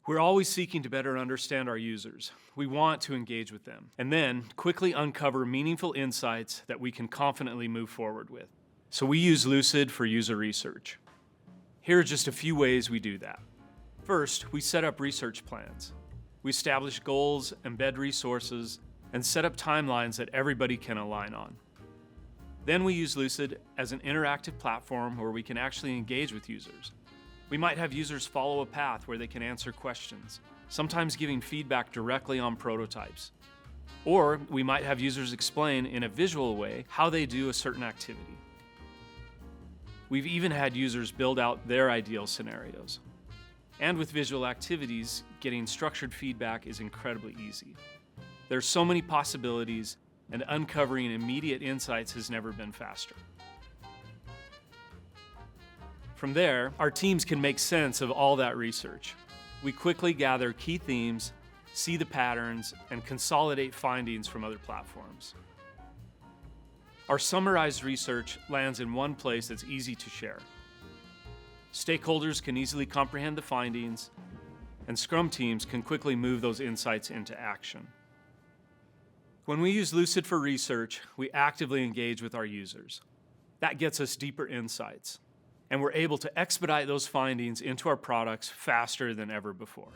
We're always seeking to better understand our users. We want to engage with them, and then quickly uncover meaningful insights that we can confidently move forward with. So we use Lucid for user research. Here are just a few ways we do that. First, we set up research plans. We establish goals, embed resources, and set up timelines that everybody can align on. Then we use Lucid as an interactive platform where we can actually engage with users. We might have users follow a path where they can answer questions, sometimes giving feedback directly on prototypes. Or we might have users explain in a visual way how they do a certain activity. We've even had users build out their ideal scenarios. And with visual activities, getting structured feedback is incredibly easy. There's so many possibilities, and uncovering immediate insights has never been faster. From there, our teams can make sense of all that research. We quickly gather key themes, see the patterns, and consolidate findings from other platforms. Our summarized research lands in one place that's easy to share. Stakeholders can easily comprehend the findings, and Scrum teams can quickly move those insights into action. When we use Lucid for research, we actively engage with our users. That gets us deeper insights, and we're able to expedite those findings into our products faster than ever before.